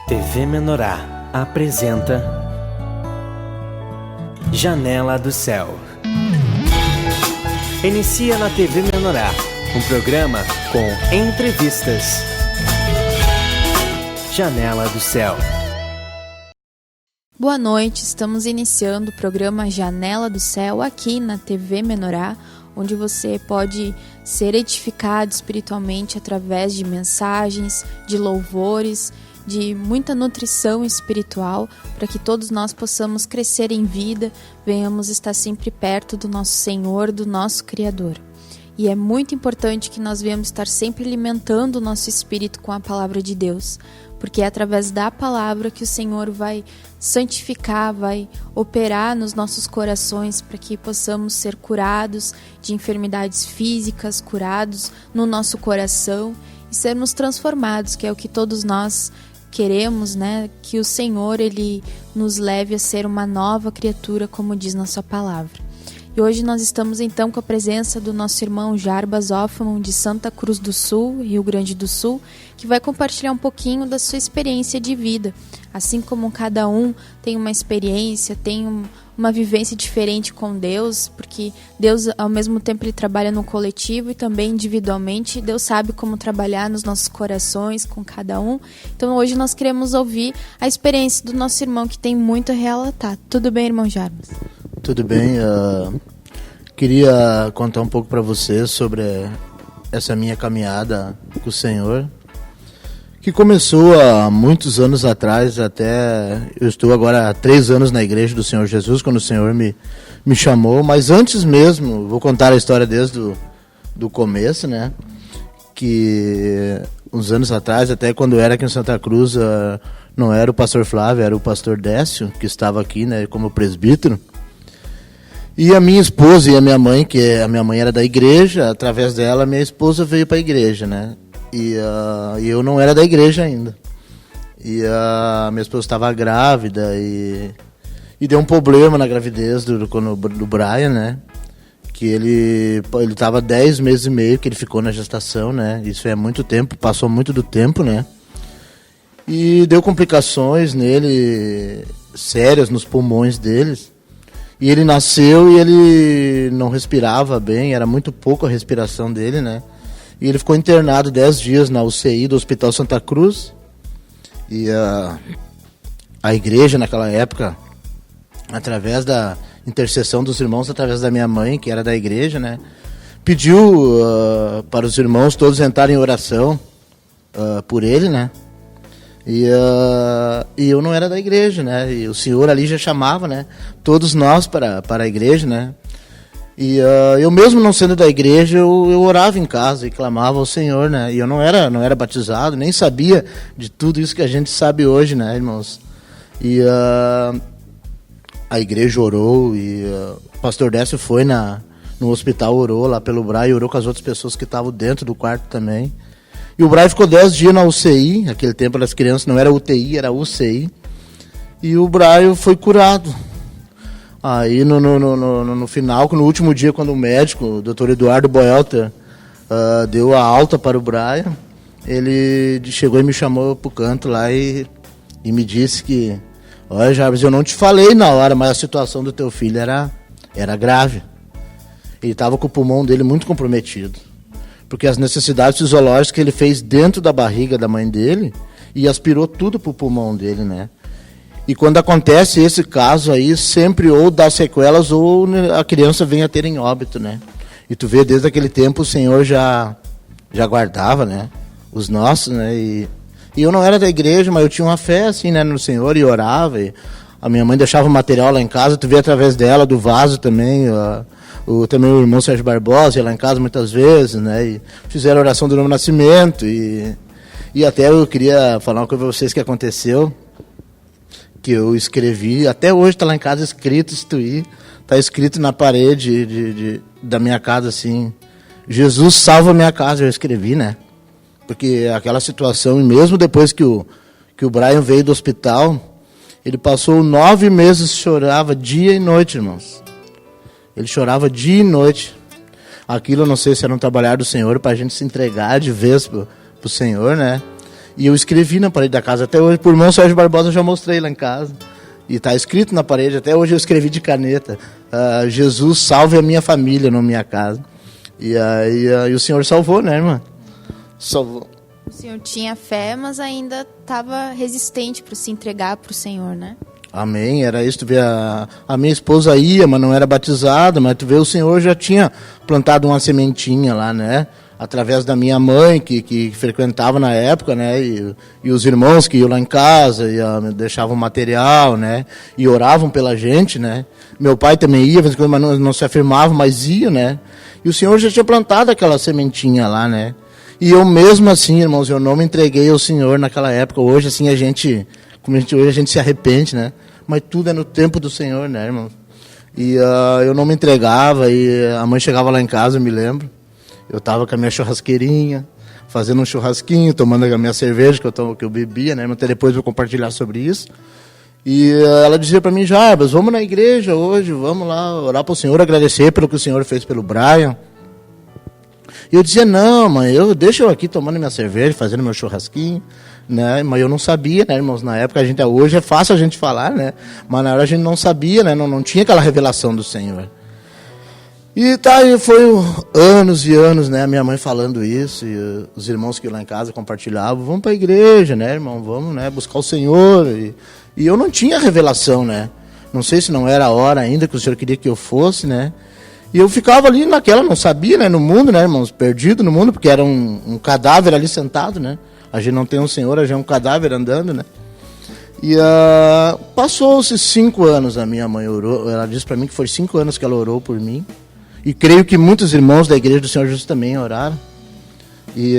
TV Menorá apresenta Janela do Céu. Inicia na TV Menorá um programa com entrevistas. Janela do Céu. Boa noite, estamos iniciando o programa Janela do Céu aqui na TV Menorá, onde você pode ser edificado espiritualmente através de mensagens, de louvores, de muita nutrição espiritual, para que todos nós possamos crescer em vida, venhamos estar sempre perto do nosso Senhor, do nosso Criador. E é muito importante que nós venhamos estar sempre alimentando o nosso espírito com a palavra de Deus, porque é através da palavra que o Senhor vai santificar, vai operar nos nossos corações para que possamos ser curados de enfermidades físicas, curados no nosso coração e sermos transformados, que é o que todos nós queremos, né? Que o Senhor ele nos leve a ser uma nova criatura, como diz na sua palavra. E hoje nós estamos então com a presença do nosso irmão Jarbas Hoffman, de Santa Cruz do Sul, Rio Grande do Sul, que vai compartilhar um pouquinho da sua experiência de vida. Assim como cada um tem uma experiência, tem uma vivência diferente com Deus, porque Deus ao mesmo tempo ele trabalha no coletivo e também individualmente. Deus sabe como trabalhar nos nossos corações com cada um. Então hoje nós queremos ouvir a experiência do nosso irmão, que tem muito a relatar. Tudo bem, irmão Jarbas? Tudo bem, queria contar um pouco para vocês sobre essa minha caminhada com o Senhor, que começou há muitos anos atrás. Até eu estou agora há 3 anos na igreja do Senhor Jesus, quando o Senhor me chamou, mas antes mesmo, vou contar a história desde do começo, né, que uns anos atrás, até quando eu era aqui em Santa Cruz, não era o pastor Flávio, era o pastor Décio, que estava aqui, né, como presbítero. E a minha esposa e a minha mãe, que a minha mãe era da igreja, através dela, minha esposa veio para a igreja, né? E eu não era da igreja ainda. E a minha esposa estava grávida e deu um problema na gravidez do Brian, né? Que ele estava 10 meses e meio que ele ficou na gestação, né? Isso é muito tempo, passou muito do tempo, né? E deu complicações nele, sérias nos pulmões deles. E ele nasceu e ele não respirava bem, era muito pouco a respiração dele, né? E ele ficou internado 10 dias na UCI do Hospital Santa Cruz. E a igreja naquela época, através da intercessão dos irmãos, através da minha mãe, que era da igreja, né? Pediu para os irmãos todos entrarem em oração por ele, né? E eu não era da igreja, né? E o Senhor ali já chamava, né, todos nós para a igreja, né? E eu mesmo não sendo da igreja, eu orava em casa e clamava ao Senhor, né? E eu não era batizado, nem sabia de tudo isso que a gente sabe hoje, né, irmãos? E a igreja orou e o pastor Décio foi no hospital, orou lá pelo Brian, orou com as outras pessoas que estavam dentro do quarto também. E o Brian ficou 10 dias na UCI, naquele tempo das crianças não era UTI, era UCI. E o Brian foi curado. Aí no final, no último dia, quando o médico, o Dr. Eduardo Boelter, deu a alta para o Brian, ele chegou e me chamou para o canto lá e me disse que: olha, Jarbas, eu não te falei na hora, mas a situação do teu filho era grave. Ele estava com o pulmão dele muito comprometido, porque as necessidades fisiológicas que ele fez dentro da barriga da mãe dele e aspirou tudo pro pulmão dele, né? E quando acontece esse caso aí, sempre ou dá sequelas ou a criança vem a ter em óbito, né? E tu vê, desde aquele tempo o Senhor já guardava, né, os nossos, né? E eu não era da igreja, mas eu tinha uma fé assim, né, no Senhor, e orava. E a minha mãe deixava o material lá em casa, tu vê através dela, do vaso também, também o irmão Sérgio Barbosa ia lá em casa muitas vezes, né? E fizeram a oração do novo nascimento. E até eu queria falar uma coisa para vocês que aconteceu, que eu escrevi, até hoje está lá em casa escrito, está escrito na parede da minha casa assim: Jesus salva a minha casa, eu escrevi, né? Porque aquela situação, e mesmo depois que o Brian veio do hospital, ele passou 9 meses, chorava dia e noite, irmãos. Ele chorava dia e noite. Aquilo, eu não sei se era um trabalhar do Senhor para a gente se entregar de vez pro Senhor, né? E eu escrevi na parede da casa. Até hoje, por irmão Sérgio Barbosa, eu já mostrei lá em casa. E está escrito na parede. Até hoje eu escrevi de caneta. Jesus salve a minha família na minha casa. E aí o Senhor salvou, né, irmã? Salvou. O senhor tinha fé, mas ainda estava resistente para se entregar para o Senhor, né? Amém, era isso. Tu vê, a minha esposa ia, mas não era batizada, mas tu vê, o Senhor já tinha plantado uma sementinha lá, né? Através da minha mãe, que frequentava na época, né? E os irmãos que iam lá em casa, deixavam material, né? E oravam pela gente, né? Meu pai também ia, mas não se afirmava, mas ia, né? E o Senhor já tinha plantado aquela sementinha lá, né? E eu mesmo assim, irmãos, eu não me entreguei ao Senhor naquela época. Hoje, assim, hoje a gente se arrepende, né? Mas tudo é no tempo do Senhor, né, irmão? E eu não me entregava, e a mãe chegava lá em casa, eu me lembro. Eu tava com a minha churrasqueirinha, fazendo um churrasquinho, tomando a minha cerveja que eu bebia, né? Até depois eu vou compartilhar sobre isso. E ela dizia para mim, Jarbas, vamos na igreja hoje, vamos lá orar para o Senhor, agradecer pelo que o Senhor fez pelo Brian. E eu dizia, não, mãe, deixa eu aqui tomando minha cerveja, fazendo meu churrasquinho, né? Mas eu não sabia, né, irmãos? Na época, hoje é fácil a gente falar, né? Mas na hora a gente não sabia, né? Não tinha aquela revelação do Senhor. E foi anos e anos, né? A minha mãe falando isso, e os irmãos que iam lá em casa compartilhavam, vamos para a igreja, né, irmão? Vamos, né, buscar o Senhor. E eu não tinha revelação, né? Não sei se não era a hora ainda que o Senhor queria que eu fosse, né? E eu ficava ali naquela, não sabia, né, no mundo, né, irmãos, perdido no mundo, porque era um cadáver ali sentado, né, a gente não tem um Senhor, a gente é um cadáver andando, né, e passou-se 5 anos, a minha mãe orou, ela disse para mim que foi 5 anos que ela orou por mim, e creio que muitos irmãos da Igreja do Senhor Jesus também oraram, e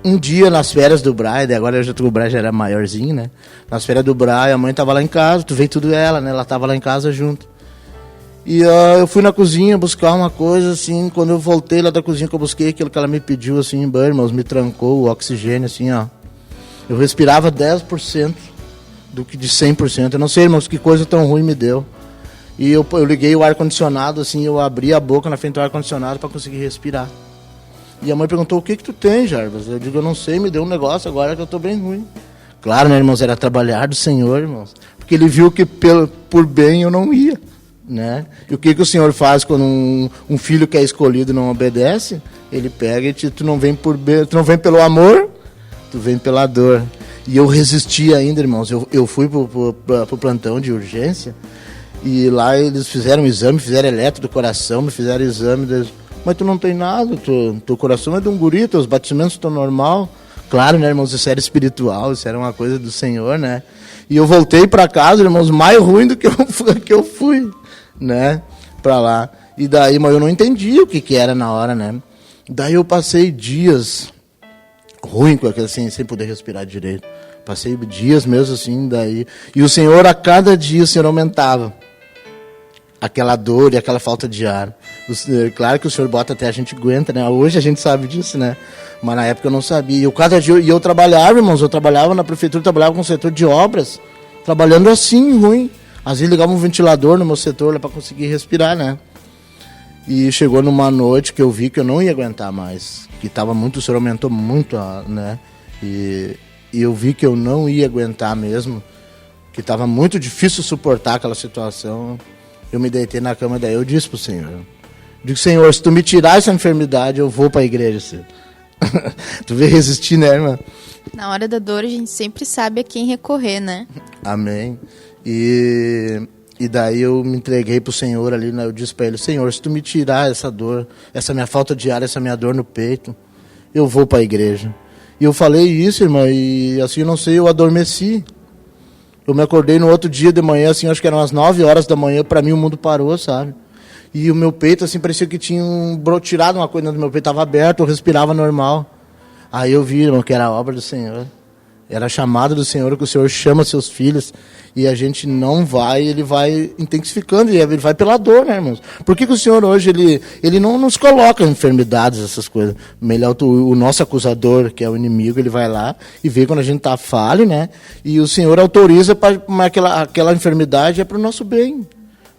um dia nas férias do Brian, agora o Brian já era maiorzinho, né, nas férias do Brian, a mãe estava lá em casa, tu veio tudo ela, né, ela estava lá em casa junto. E eu fui na cozinha buscar uma coisa, assim, quando eu voltei lá da cozinha que eu busquei aquilo que ela me pediu, assim, irmãos, me trancou o oxigênio, assim, ó. Eu respirava 10% do que de 100%. Eu não sei, irmãos, que coisa tão ruim me deu. E eu liguei o ar-condicionado, assim, eu abri a boca na frente do ar-condicionado para conseguir respirar. E a mãe perguntou, o que tu tem, Jarbas? Eu digo, eu não sei, me deu um negócio agora que eu tô bem ruim. Claro, né, irmãos, era trabalhar do Senhor, irmãos. Porque ele viu que por bem eu não ia. Né? E o que o Senhor faz quando um filho que é escolhido não obedece? Ele pega e tu não vem pelo amor, tu vem pela dor. E eu resisti ainda, irmãos. Eu fui pro plantão de urgência e lá eles fizeram um exame, fizeram eletro do coração, me fizeram exame. Mas tu não tem nada, teu coração é de um guri, teus batimentos estão normal. Claro, né, irmãos, isso era espiritual, isso era uma coisa do Senhor, né? E eu voltei para casa, irmãos, mais ruim do que eu fui. Né, pra lá. E daí, mas eu não entendi o que era na hora, né? Daí eu passei dias ruim com aquilo, assim, sem poder respirar direito. Passei dias mesmo assim, daí. E o Senhor, a cada dia, o Senhor aumentava aquela dor e aquela falta de ar. Claro que o Senhor bota até a gente aguenta, né? Hoje a gente sabe disso, né? Mas na época eu não sabia. E cada dia eu trabalhava, irmãos, eu trabalhava na prefeitura, trabalhava com o setor de obras, trabalhando assim, ruim. Às vezes ligava um ventilador no meu setor para conseguir respirar, né? E chegou numa noite que eu vi que eu não ia aguentar mais. Que tava muito, o Senhor aumentou muito, né? E eu vi que eu não ia aguentar mesmo. Que estava muito difícil suportar aquela situação. Eu me deitei na cama, daí eu disse pro Senhor. Digo, Senhor, se tu me tirar essa enfermidade, eu vou para a igreja, Senhor. Tu vê resistir, né, irmã? Na hora da dor, a gente sempre sabe a quem recorrer, né? Amém. E daí eu me entreguei pro Senhor ali, né? Eu disse para ele, Senhor, se tu me tirar essa dor, essa minha falta de ar, essa minha dor no peito, eu vou para a igreja. E eu falei isso, irmã, e assim, eu não sei, eu adormeci. Eu me acordei no outro dia de manhã, assim, acho que eram as 9 horas da manhã, para mim o mundo parou, sabe? E o meu peito, assim, parecia que tinha tirado uma coisa do meu peito, estava aberto, eu respirava normal. Aí eu vi, irmão, que era a obra do Senhor. Era a chamada do Senhor, que o Senhor chama seus filhos e a gente não vai, ele vai intensificando, ele vai pela dor, né, irmãos? Por que o Senhor hoje, ele não nos coloca enfermidades, essas coisas? Melhor o nosso acusador, que é o inimigo, ele vai lá e vê quando a gente está falho, né? E o Senhor autoriza para aquela enfermidade é para o nosso bem.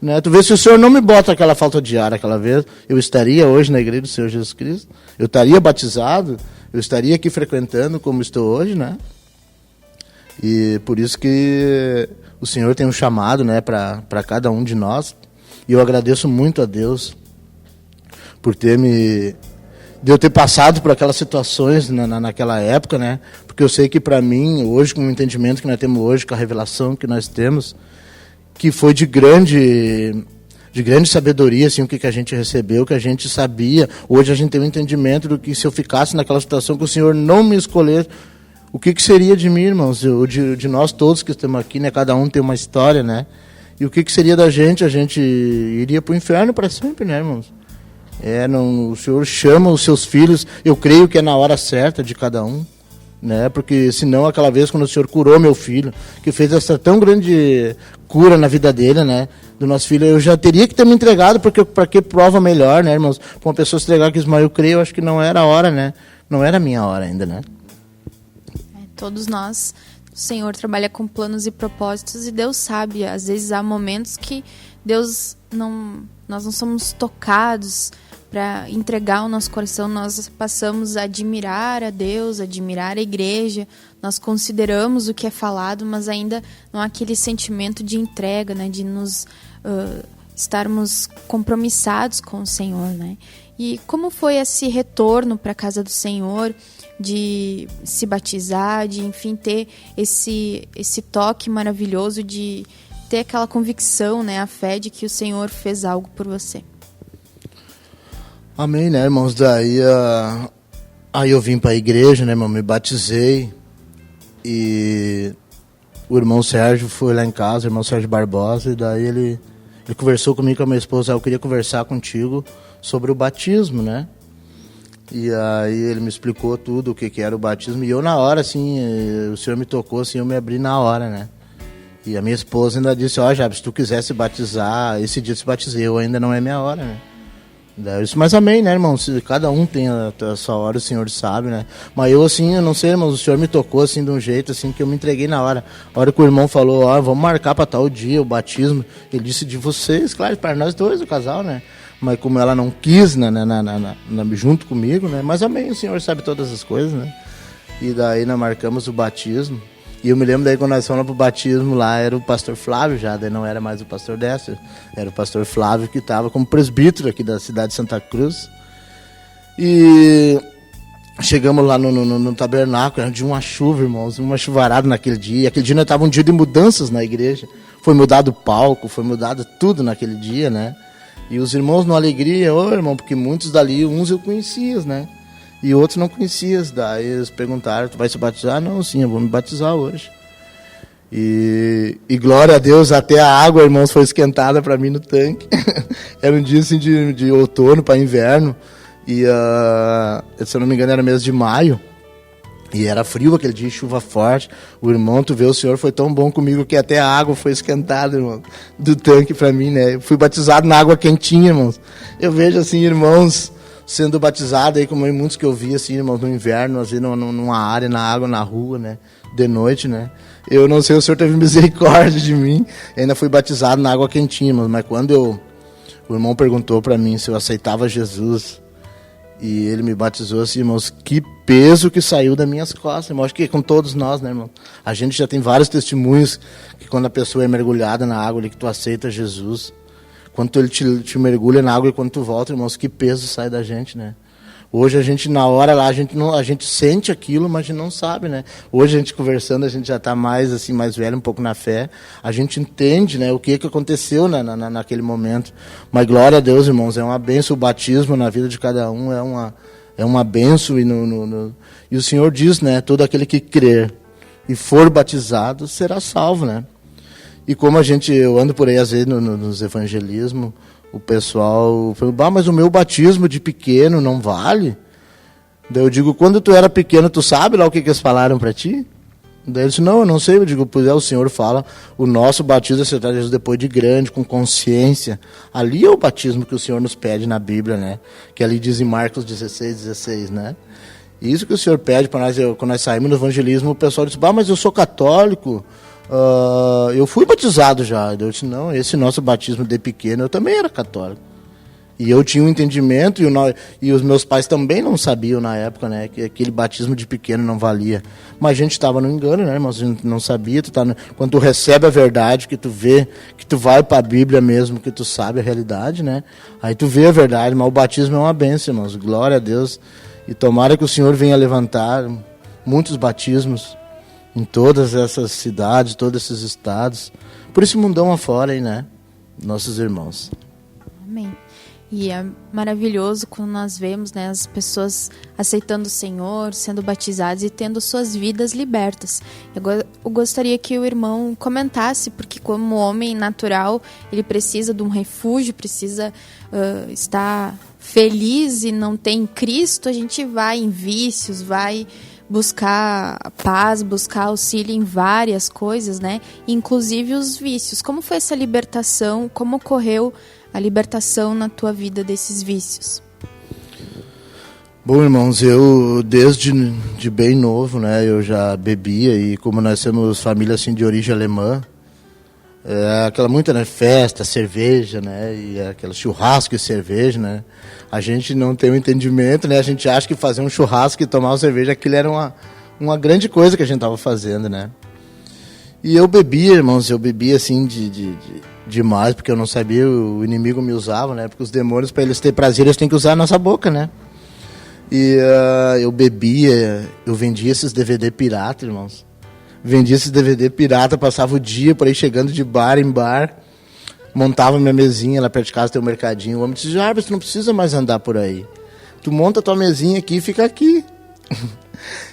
Né? Tu vê, se o Senhor não me bota aquela falta de ar aquela vez, eu estaria hoje na igreja do Senhor Jesus Cristo, eu estaria batizado, eu estaria aqui frequentando como estou hoje, né? E por isso que o Senhor tem um chamado, né, para cada um de nós. E eu agradeço muito a Deus por de eu ter passado por aquelas situações naquela época, né? Porque eu sei que para mim, hoje, com o entendimento que nós temos hoje, com a revelação que nós temos, que foi de grande sabedoria, assim, o que a gente recebeu, que a gente sabia. Hoje a gente tem um entendimento do que se eu ficasse naquela situação que o Senhor não me escolher, o que seria de mim, irmãos? De nós todos que estamos aqui, né? Cada um tem uma história, né? E o que seria da gente? A gente iria para o inferno para sempre, né, irmãos? O Senhor chama os seus filhos, eu creio que é na hora certa de cada um, né? Porque senão aquela vez quando o Senhor curou meu filho, que fez essa tão grande cura na vida dele, né? Do nosso filho, eu já teria que ter me entregado, porque para que prova melhor, né, irmãos? Para uma pessoa se entregar que Ismael, eu creio, eu acho que não era a hora, né? Não era a minha hora ainda, né? Todos nós, o Senhor trabalha com planos e propósitos e Deus sabe, às vezes há momentos que nós não somos tocados para entregar o nosso coração, nós passamos a admirar a Deus, admirar a igreja, nós consideramos o que é falado, mas ainda não há aquele sentimento de entrega, né, de nos estarmos compromissados com o Senhor, né? E como foi esse retorno para a casa do Senhor, de se batizar, de enfim ter esse toque maravilhoso, de ter aquela convicção, né, a fé de que o Senhor fez algo por você? Amém, né, irmãos? Daí aí eu vim para a igreja, né, irmão? Me batizei e o irmão Sérgio foi lá em casa, o irmão Sérgio Barbosa, e daí ele conversou comigo, com a minha esposa, eu queria conversar contigo sobre o batismo, né? E aí ele me explicou tudo, o que era o batismo, e eu na hora, assim, o Senhor me tocou, assim, eu me abri na hora, né? E a minha esposa ainda disse, Jabe, se tu quiser se batizar, esse dia eu se batizei, eu ainda não é minha hora, né? Daí eu disse, mas amém, né, irmão? Se cada um tem a sua hora, o Senhor sabe, né? Mas eu, assim, eu não sei, irmão, o Senhor me tocou, assim, de um jeito, assim, que eu me entreguei na hora. A hora que o irmão falou, vamos marcar para tal dia o batismo, ele disse de vocês, claro, para nós dois, o casal, né? Mas como ela não quis, né, junto comigo, né? Mas amém, o Senhor sabe todas as coisas, né? E daí nós marcamos o batismo. E eu me lembro daí quando nós fomos pro batismo lá, era o pastor Flávio já, daí não era mais o pastor Décio, era o pastor Flávio que estava como presbítero aqui da cidade de Santa Cruz. E chegamos lá no tabernáculo, era de uma chuva, irmãos, uma chuvarada naquele dia. Aquele dia nós estávamos um dia de mudanças na igreja. Foi mudado o palco, foi mudado tudo naquele dia, né? E os irmãos numa alegria, irmão, porque muitos dali, uns eu conhecia, né? E outros não conhecias. Daí eles perguntaram, tu vai se batizar? Não, sim, eu vou me batizar hoje. E glória a Deus, até a água, irmãos, foi esquentada para mim no tanque. Era um dia assim de outono para inverno. E se eu não me engano era mês de maio. E era frio aquele dia, chuva forte. O irmão, tu vê, o Senhor foi tão bom comigo que até a água foi esquentada, irmão, do tanque para mim, né? Eu fui batizado na água quentinha, irmãos. Eu vejo assim, irmãos sendo batizado aí, como muitos que eu vi, assim, irmãos, no inverno, assim, numa área, na água, na rua, né, de noite, né, eu não sei, o Senhor teve misericórdia de mim, ainda fui batizado na água quentinha, irmãos, mas quando o irmão perguntou para mim se eu aceitava Jesus, e ele me batizou, assim, irmãos, que peso que saiu das minhas costas, irmão, acho que com todos nós, né, irmão, a gente já tem vários testemunhos, que quando a pessoa é mergulhada na água, ali, que tu aceita Jesus, quando ele te mergulha na água e quando tu volta, irmãos, que peso sai da gente, né? Hoje a gente, na hora lá, a gente sente aquilo, mas a gente não sabe, né? Hoje a gente conversando, a gente já está mais, assim, mais velho, um pouco na fé. A gente entende, né, o que aconteceu naquele momento. Mas glória a Deus, irmãos, é uma bênção o batismo na vida de cada um, é uma bênção. E o Senhor diz, né, todo aquele que crer e for batizado será salvo, né? E como eu ando por aí, às vezes, nos evangelismos, o pessoal fala, mas o meu batismo de pequeno não vale? Daí eu digo, quando tu era pequeno, tu sabe lá o que eles falaram para ti? Daí ele disse, não, eu não sei. Eu digo, pois o Senhor fala, o nosso batismo é aceitar Jesus depois de grande, com consciência. Ali é o batismo que o Senhor nos pede na Bíblia, né? Que ali diz em Marcos 16, né? Isso que o Senhor pede para nós, quando nós saímos no evangelismo, o pessoal diz, mas eu sou católico, eu fui batizado já. Eu disse, não, esse nosso batismo de pequeno, eu também era católico. E eu tinha um entendimento, e os meus pais também não sabiam na época, né, que aquele batismo de pequeno não valia. Mas a gente estava no engano, né, irmãos? A gente não sabia. Quando tu recebe a verdade, que tu vê, que tu vai para a Bíblia mesmo, que tu sabe a realidade, né? Aí tu vê a verdade, mas o batismo é uma bênção, irmãos. Glória a Deus. E tomara que o Senhor venha levantar muitos batismos em todas essas cidades, todos esses estados. Por esse mundão afora aí, né? Nossos irmãos. Amém. E é maravilhoso quando nós vemos, né, as pessoas aceitando o Senhor, sendo batizadas e tendo suas vidas libertas. Eu gostaria que o irmão comentasse, porque como homem natural, ele precisa de um refúgio, precisa estar feliz e não tem Cristo, a gente vai em vícios, vai buscar paz, buscar auxílio em várias coisas, né? Inclusive os vícios. Como foi essa libertação? Como ocorreu a libertação na tua vida desses vícios? Bom, irmãos, eu desde de bem novo, né, eu já bebia, e como nós temos família assim de origem alemã, aquela muita, né, festa, cerveja, né, e aquela churrasco e cerveja, né, a gente não tem o entendimento, né, a gente acha que fazer um churrasco e tomar uma cerveja, aquilo era uma grande coisa que a gente estava fazendo, né. E eu bebia, irmãos, assim demais, porque eu não sabia, o inimigo me usava, né, porque os demônios, para eles terem prazer, eles têm que usar a nossa boca, né. E eu bebia, eu vendia esses DVD pirata, irmãos. Vendia esses DVD pirata, passava o dia por aí chegando de bar em bar, montava minha mesinha lá perto de casa, tem um mercadinho. O homem disse: Jarbas, tu não precisa mais andar por aí. Tu monta a tua mesinha aqui e fica aqui.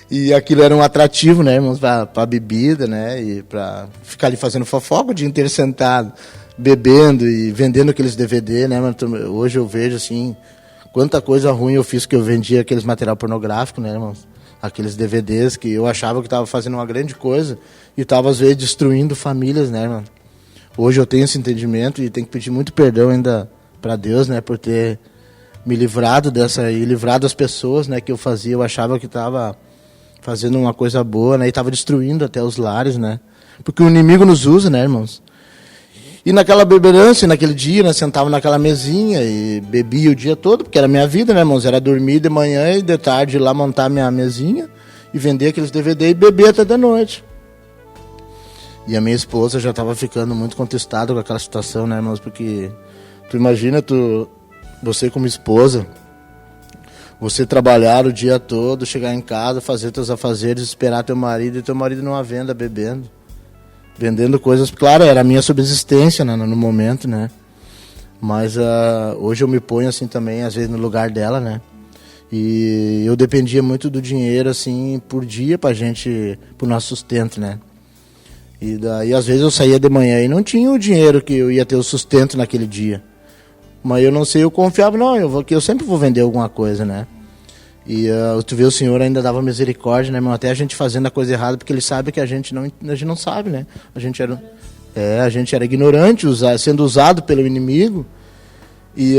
E aquilo era um atrativo, né, irmãos, pra bebida, né, e pra ficar ali fazendo fofoca o dia inteiro sentado, bebendo e vendendo aqueles DVD, né, mas hoje eu vejo, assim, quanta coisa ruim eu fiz, que eu vendia aqueles material pornográfico, né, irmãos, aqueles DVDs que eu achava que estava fazendo uma grande coisa e estava, às vezes, destruindo famílias, né, irmão. Hoje eu tenho esse entendimento e tenho que pedir muito perdão ainda para Deus, né, por ter me livrado dessa, e livrado as pessoas, né, que eu fazia. Eu achava que estava fazendo uma coisa boa, né, e estava destruindo até os lares, né, porque o inimigo nos usa, né, irmãos. E naquela beberança, naquele dia, né, sentava naquela mesinha e bebia o dia todo, porque era a minha vida, né, irmãos, era dormir de manhã e de tarde ir lá montar minha mesinha e vender aqueles DVD e beber até da noite. E a minha esposa já estava ficando muito contestada com aquela situação, né, irmãos, porque tu imagina, você como esposa, você trabalhar o dia todo, chegar em casa, fazer teus afazeres, esperar teu marido, e teu marido numa venda bebendo, vendendo coisas. Claro, era a minha subsistência, né, no momento, né, mas hoje eu me ponho assim também, às vezes, no lugar dela, né, e eu dependia muito do dinheiro, assim, por dia pra gente, pro nosso sustento, né. E daí, às vezes, eu saía de manhã e não tinha o dinheiro que eu ia ter o sustento naquele dia. Mas eu não sei, eu confiava, não, eu sempre vou vender alguma coisa, né? E tu vê, o Senhor ainda dava misericórdia, né, irmão? Até a gente fazendo a coisa errada, porque Ele sabe que a gente não sabe, né? A gente era ignorante, sendo usado pelo inimigo. E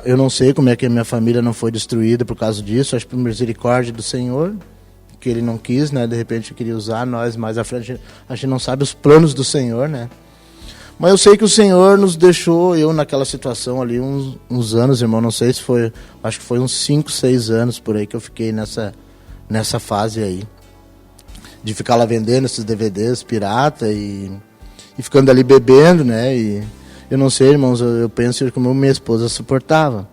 eu não sei como é que a minha família não foi destruída por causa disso. Acho que por misericórdia do Senhor, que Ele não quis, né? De repente queria usar nós mais à frente. A gente não sabe os planos do Senhor, né? Mas eu sei que o Senhor nos deixou, eu naquela situação ali, uns anos, irmão, não sei se foi, acho que foi uns 5, 6 anos por aí que eu fiquei nessa fase aí. De ficar lá vendendo esses DVDs pirata e ficando ali bebendo, né? E eu não sei, irmãos, eu penso como minha esposa suportava.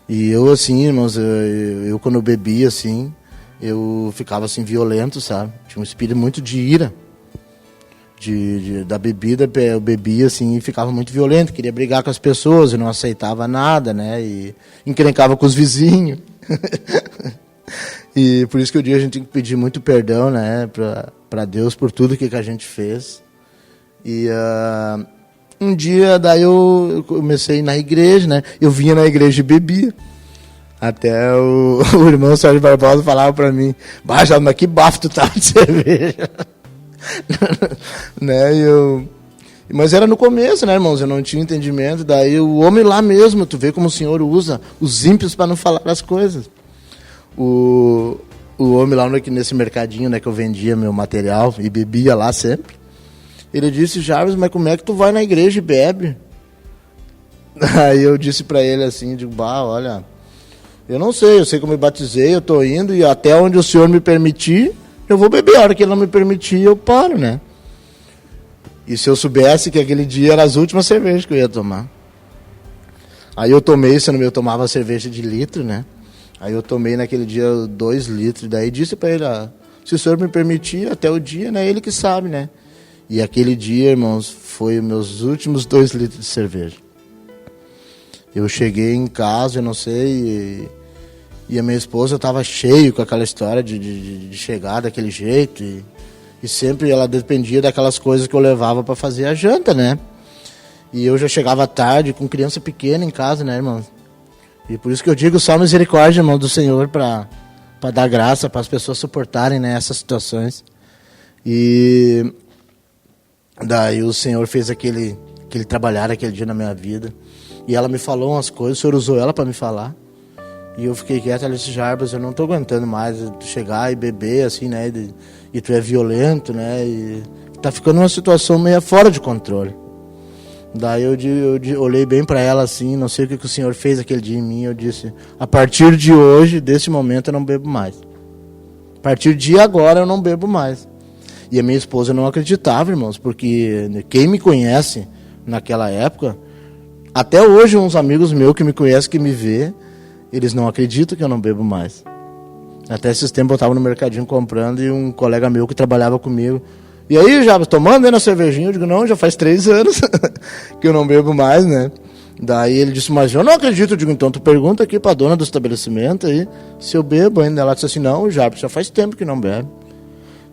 E eu, assim, irmãos, eu quando eu bebia, assim, eu ficava, assim, violento, sabe? Tinha um espírito muito de ira. Da bebida, eu bebia assim e ficava muito violento, queria brigar com as pessoas e não aceitava nada, né, e encrencava com os vizinhos. E por isso que a gente tem que pedir muito perdão, né, para Deus por tudo que a gente fez. E um dia daí eu comecei na igreja, né, eu vinha na igreja e bebia. Até o irmão Sérgio Barbosa falava para mim: "Baixa, mas que bafo tu tava de cerveja." Né, mas era no começo, né, irmãos, eu não tinha entendimento. Daí o homem lá mesmo, tu vê como o Senhor usa os ímpios para não falar as coisas. O homem lá nesse mercadinho, né, que eu vendia meu material e bebia lá sempre, ele disse: "Jarvis, mas como é que tu vai na igreja e bebe? Aí eu disse pra ele assim, digo, olha, eu não sei, eu sei que eu me batizei, eu tô indo e até onde o senhor me permitir, eu vou beber. A hora que ele não me permitir, eu paro, né? E se eu soubesse que aquele dia eram as últimas cervejas que eu ia tomar. Aí eu tomei, se eu não tomava cerveja de litro, né? Aí eu tomei naquele dia 2 litros, daí disse pra ele, se o senhor me permitir até o dia, né? Ele que sabe, né? E aquele dia, irmãos, foi os meus últimos 2 litros de cerveja. Eu cheguei em casa, eu não sei, e a minha esposa estava cheio com aquela história de chegar daquele jeito, e sempre ela dependia daquelas coisas que eu levava para fazer a janta, né? E eu já chegava tarde com criança pequena em casa, né, irmão? E por isso que eu digo só misericórdia, irmão, do Senhor para dar graça para as pessoas suportarem, né, essas situações. E daí o Senhor fez aquele trabalhar aquele dia na minha vida. E ela me falou umas coisas, o Senhor usou ela para me falar. E eu fiquei quieto, ela disse, Jarbas, eu não tô aguentando mais tu chegar e beber, assim, né? E tu é violento, né? E tá ficando uma situação meio fora de controle. Daí eu olhei bem para ela assim, não sei o que o Senhor fez aquele dia em mim. Eu disse, a partir de hoje, desse momento, eu não bebo mais. A partir de agora, eu não bebo mais. E a minha esposa não acreditava, irmãos, porque quem me conhece naquela época, até hoje uns amigos meus que me conhecem, que me vê, eles não acreditam que eu não bebo mais. Até esses tempos eu estava no mercadinho comprando e um colega meu que trabalhava comigo, e aí, já tomando aí na cervejinha? Eu digo, não, já faz 3 anos que eu não bebo mais, né? Daí ele disse, mas eu não acredito. Eu digo, então tu pergunta aqui pra dona do estabelecimento aí se eu bebo ainda. Ela disse assim, não, já faz tempo que não bebe.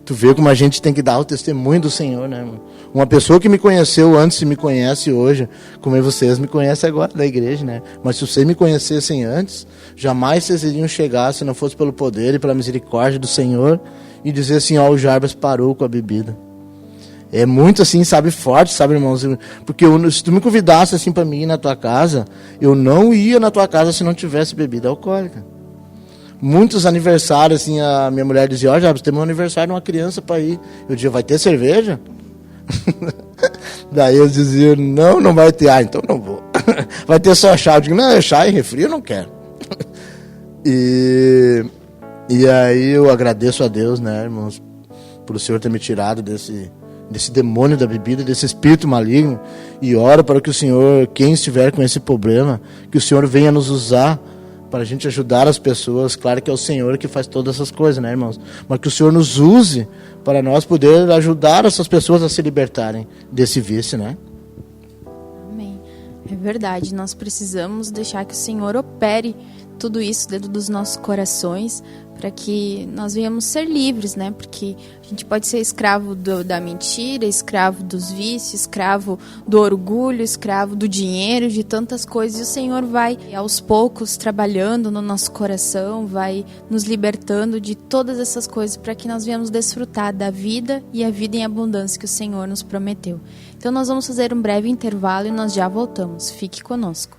Tu vê como a gente tem que dar o testemunho do Senhor, né, irmão? Uma pessoa que me conheceu antes e me conhece hoje, como vocês me conhecem agora da igreja, né? Mas se vocês me conhecessem antes, jamais vocês iriam chegar, se não fosse pelo poder e pela misericórdia do Senhor, e dizer assim, o Jarbas parou com a bebida. É muito assim, sabe, forte, sabe, irmãos? Porque se tu me convidasse assim para mim ir na tua casa, eu não ia na tua casa se não tivesse bebida alcoólica. Muitos aniversários, assim, a minha mulher dizia, Jarbas, tem um aniversário de uma criança para ir. Eu dizia, vai ter cerveja? Daí eu dizia, não vai ter. Então não vou. Vai ter só chá. Eu digo, não, chá e refri eu não quero. E aí eu agradeço a Deus, né, irmãos, por o Senhor ter me tirado desse demônio da bebida, desse espírito maligno, e oro para que o Senhor, quem estiver com esse problema, que o Senhor venha nos usar para a gente ajudar as pessoas. Claro que é o Senhor que faz todas essas coisas, né, irmãos? Mas que o Senhor nos use para nós poder ajudar essas pessoas a se libertarem desse vício, né? Amém. É verdade, nós precisamos deixar que o Senhor opere tudo isso dentro dos nossos corações, para que nós venhamos ser livres, né? Porque a gente pode ser escravo da mentira, escravo dos vícios, escravo do orgulho, escravo do dinheiro, de tantas coisas. E o Senhor vai, aos poucos, trabalhando no nosso coração, vai nos libertando de todas essas coisas, para que nós venhamos desfrutar da vida e a vida em abundância que o Senhor nos prometeu. Então nós vamos fazer um breve intervalo e nós já voltamos. Fique conosco.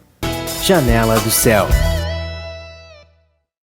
Janela do Céu.